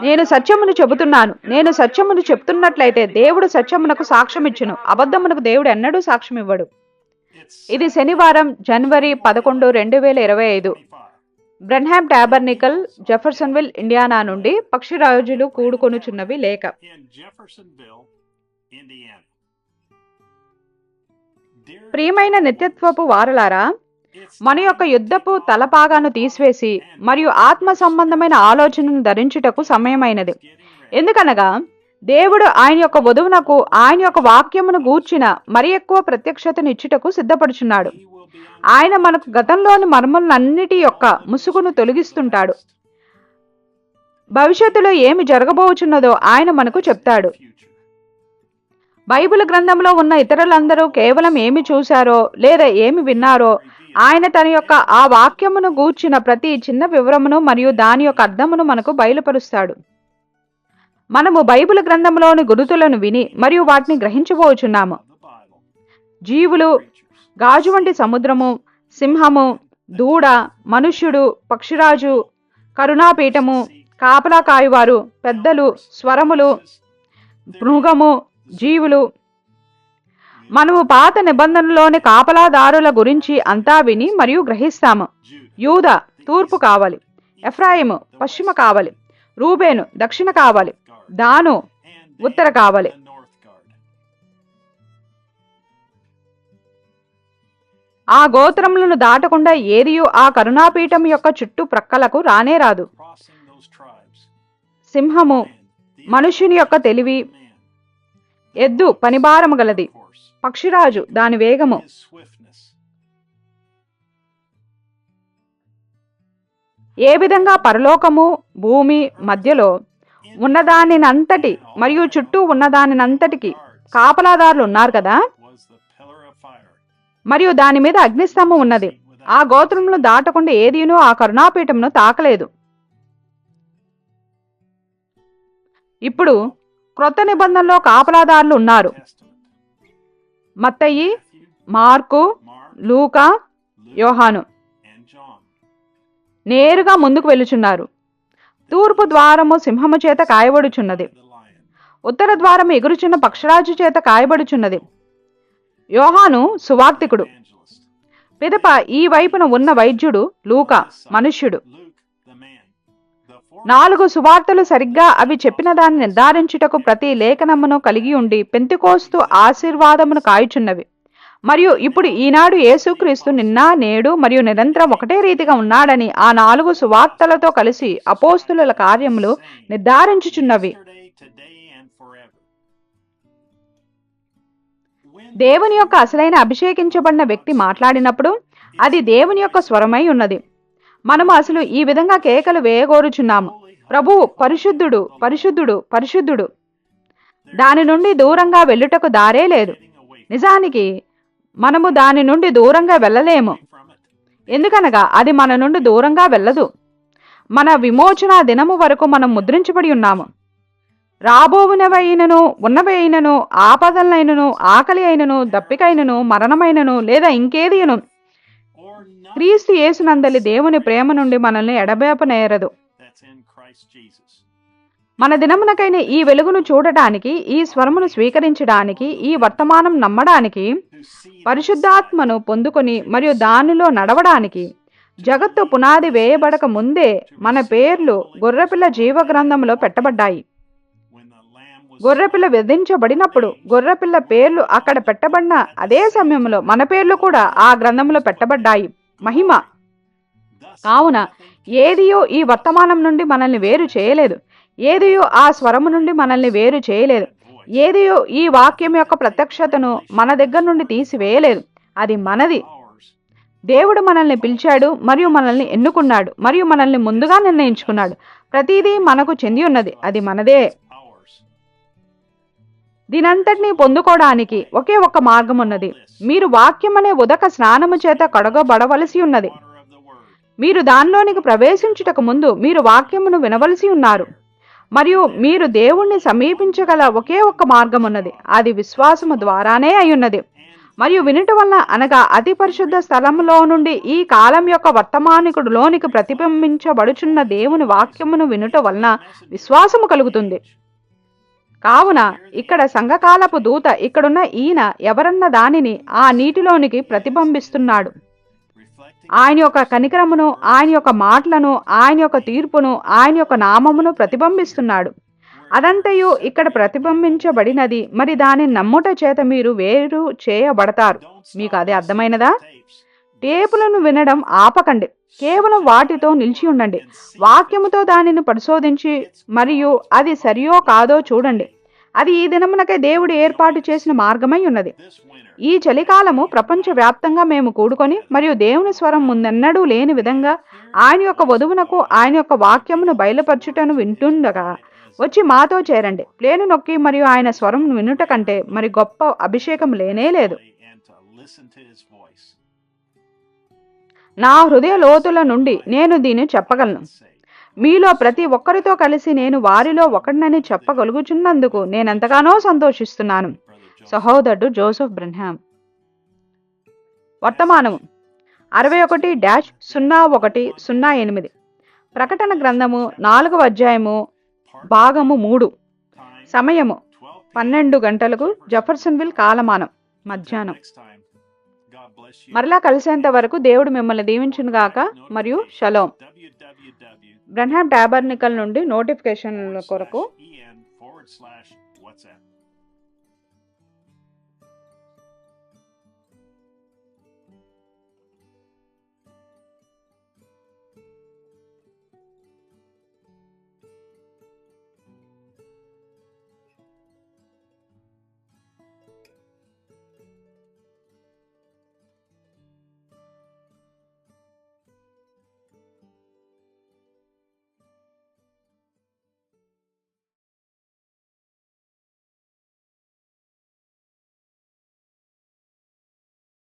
నేను సత్యమును చెబుతున్నాను. నేను సత్యమును చెప్తున్నట్లయితే దేవుడు సత్యమునకు సాక్ష్యం ఇచ్చును. అబద్ధమునకు దేవుడు ఎన్నడూ సాక్ష్యం ఇవ్వడు. ఇది శనివారం జనవరి 11, 2025. బ్రెన్హామ్ టాబర్నికల్, జెఫర్సన్విల్, ఇండియానా నుండి పక్షిరాజులు కూడుకొనుచున్నవి లేఖ. ప్రియమైన నిత్యత్వపు వారలారా, మన యొక్క యుద్ధపు తలపాగాను తీసివేసి మరియు ఆత్మ సంబంధమైన ఆలోచనను ధరించుటకు సమయమైనది. ఎందుకనగా దేవుడు ఆయన యొక్క వధువునకు ఆయన యొక్క వాక్యమును గూర్చిన మరి ఎక్కువ ప్రత్యక్షతను ఇచ్చుటకు సిద్ధపడుచున్నాడు. ఆయన మనకు గతంలోని మర్మములన్నిటి యొక్క ముసుగును తొలగిస్తుంటాడు. భవిష్యత్తులో ఏమి జరగబోచున్నదో ఆయన మనకు చెప్తాడు. బైబిల్ గ్రంథంలో ఉన్న ఇతరులందరూ కేవలం ఏమి చూశారో లేదా ఏమి విన్నారో, ఆయన తన యొక్క ఆ వాక్యమును గూర్చిన ప్రతి చిన్న వివరమును మరియు దాని యొక్క అర్థమును మనకు బయలుపరుస్తాడు. మనము బైబిల్ గ్రంథంలోని గురుతులను విని మరియు వాటిని గ్రహించబోచున్నాము. జీవులు, గాజు వంటి సముద్రము, సింహము, దూడ, మనుష్యుడు, పక్షిరాజు, కరుణాపీఠము, కాపలా కాయువారు, పెద్దలు, స్వరములు, మృగము, జీవులు. మనము పాత నిబంధనలోని కాపలాదారుల గురించి అంతా విని మరియు గ్రహిస్తాము. యూదా తూర్పు కావాలి, ఎఫ్రాయిము పశ్చిమ కావాలి, రూబేను దక్షిణ కావాలి, దాను ఉత్తర కావాలి. ఆ గోత్రములను దాటకుండా ఏదియు ఆ కరుణాపీఠం యొక్క చుట్టూ ప్రక్కలకు రానే రాదు. సింహము మనుష్యుని యొక్క తెలివి, ఎద్దు పనిభారము గలది, పక్షిరాజు దాని వేగము. ఏ విధంగా పరలోకము భూమి మధ్యలో ఉన్నదానినంతటి మరియు చుట్టూ ఉన్నదానినంతటికి కాపలాదారులు ఉన్నారు కదా, మరియు దాని మీద అగ్నిస్తంభం ఉన్నది. ఆ గోత్రములను దాటకుండా ఏదీనూ ఆ కరుణాపీఠమును తాకలేదు. ఇప్పుడు క్రొత్త నిబంధనలో కాపలాదారులు ఉన్నారు. మత్తయి, మార్కు, లూకా, యోహాను నేరుగా ముందుకు వెళ్ళుచున్నారు. తూర్పు ద్వారము సింహము చేత కాయబడుచున్నది, ఉత్తర ద్వారము ఎగురుచున్న పక్షరాజు చేత కాయబడుచున్నది. యోహాను సువార్తికుడు. పిదప ఈ వైపున ఉన్న వైద్యుడు లూకా, మనుష్యుడు. 4 సువార్తలు సరిగ్గా అవి చెప్పిన దాన్ని నిర్ధారించుటకు ప్రతి లేఖనమును కలిగి ఉండి పెంతెకోస్తు ఆశీర్వాదమును కాయుచున్నవి. మరియు ఇప్పుడు ఈనాడు యేసుక్రీస్తు నిన్న నేడు మరియు నిరంతరం ఒకటే రీతిగా ఉన్నాడని ఆ 4 సువార్తలతో కలిసి అపోస్తుల కార్యములు నిర్ధారించుచున్నవి. దేవుని యొక్క అసలైన అభిషేకించబడిన వ్యక్తి మాట్లాడినప్పుడు అది దేవుని యొక్క స్వరమై ఉన్నది. మనము అసలు ఈ విధంగా కేకలు వేయగోరుచున్నాము, ప్రభువు పరిశుద్ధుడు, పరిశుద్ధుడు, పరిశుద్ధుడు. దాని నుండి దూరంగా వెళ్ళుటకు దారే లేదు. నిజానికి మనము దాని నుండి దూరంగా వెళ్ళలేము, ఎందుకనగా అది మన నుండి దూరంగా వెళ్ళదు. మన విమోచన దినము వరకు మనం ముద్రించబడి ఉన్నాము. రాబోవునవైనను ఉన్నవైనను ఆపదలైనను ఆకలి అయినను దప్పికైనను మరణమైనను లేదా ఇంకేదియను క్రీస్తు యేసునందలి దేవుని ప్రేమ నుండి మనల్ని ఎడబాపనేరదు. మన దినమునకైన ఈ వెలుగును చూడటానికి, ఈ స్వరమును స్వీకరించడానికి, ఈ వర్తమానం నమ్మడానికి, పరిశుద్ధాత్మను పొందుకొని మరియు దానిలో నడవడానికి జగత్తు పునాది వేయబడక ముందే మన పేర్లు గొర్రెపిల్ల జీవ గ్రంథంలో పెట్టబడ్డాయి. గొర్రెపిల్ల విధించబడినప్పుడు గొర్రెపిల్ల పేర్లు అక్కడ పెట్టబడిన అదే సమయంలో మన పేర్లు కూడా ఆ గ్రంథంలో పెట్టబడ్డాయి. మహిమ. కావున ఏదియో ఈ వర్తమానం నుండి మనల్ని వేరు చేయలేదు, ఏదియో ఆ స్వరము నుండి మనల్ని వేరు చేయలేదు, ఏదియో ఈ వాక్యం యొక్క ప్రత్యక్షతను మన దగ్గర నుండి తీసివేయలేదు. అది మనది. దేవుడు మనల్ని పిలిచాడు మరియు మనల్ని ఎన్నుకున్నాడు మరియు మనల్ని ముందుగా నిర్ణయించుకున్నాడు. ప్రతిదీ మనకు చెంది ఉన్నది, అది మనదే. దీనంతటినీ పొందుకోవడానికి ఒకే ఒక్క మార్గం ఉన్నది. మీరు వాక్యమనే ఉదక స్నానము చేత కడగబడవలసి ఉన్నది. మీరు దానిలోనికి ప్రవేశించుటకు ముందు మీరు వాక్యమును వినవలసి ఉన్నారు. మరియు మీరు దేవుణ్ణి సమీపించగల ఒకే ఒక్క మార్గం ఉన్నది, అది విశ్వాసము ద్వారానే అయ్యున్నది. మరియు వినుట వలన అనగా అతి పరిశుద్ధ స్థలములో నుండి ఈ కాలం యొక్క వర్తమానికుడులోనికి ప్రతిబింబించబడుచున్న దేవుని వాక్యమును వినుట వలన విశ్వాసము కలుగుతుంది. కావున ఇక్కడ సంఘకాలపు దూత ఇక్కడున్న ఈయన ఎవరన్న దానిని ఆ నీటిలోనికి ప్రతిబింబిస్తున్నాడు. ఆయన యొక్క కనికరమును, ఆయన యొక్క మాటలను, ఆయన యొక్క తీర్పును, ఆయన యొక్క నామమును ప్రతిబింబిస్తున్నాడు. అదంతయు ఇక్కడ ప్రతిబింబించబడినది. మరి దానిని నమ్ముట చేత మీరు వేరు చేయబడతారు. మీకు అది అర్థమైనదా? టేపులను వినడం ఆపకండి. కేవలం వాటితో నిలిచి ఉండండి. వాక్యముతో దానిని పరిశోధించి మరియు అది సరియో కాదో చూడండి. అది ఈ దినమునకే దేవుడు ఏర్పాటు చేసిన మార్గమై ఉన్నది. ఈ చలికాలము ప్రపంచవ్యాప్తంగా మేము కూడుకొని మరియు దేవుని స్వరం ముందెన్నడూ లేని విధంగా ఆయన యొక్క వధువునకు ఆయన యొక్క వాక్యమును బయలుపరచుటను వింటుండగా వచ్చి మాతో చేరండి. ప్లేను నొక్కి మరియు ఆయన స్వరం వినుట కంటే మరి గొప్ప అభిషేకం లేనే లేదు. నా హృదయ లోతుల నుండి నేను దీన్ని చెప్పగలను. మీలో ప్రతి ఒక్కరితో కలిసి నేను వారిలో ఒకడినని చెప్పగలుగుచున్నందుకు నేనెంతగానో సంతోషిస్తున్నాను. సహోదరుడు జోసెఫ్ బ్రెన్హామ్. వర్తమానము 61-01-08. ప్రకటన గ్రంథము 4వ అధ్యాయము భాగము 3. సమయము 12 గంటలకు జెఫర్సన్విల్ కాలమానం మధ్యాహ్నం. మరలా కలిసేంత వరకు దేవుడు మిమ్మల్ని దీవించునుగాక మరియు షలోం. బ్రెన్హామ్ టాబర్నికల్ నుండి నోటిఫికేషన్ల కొరకు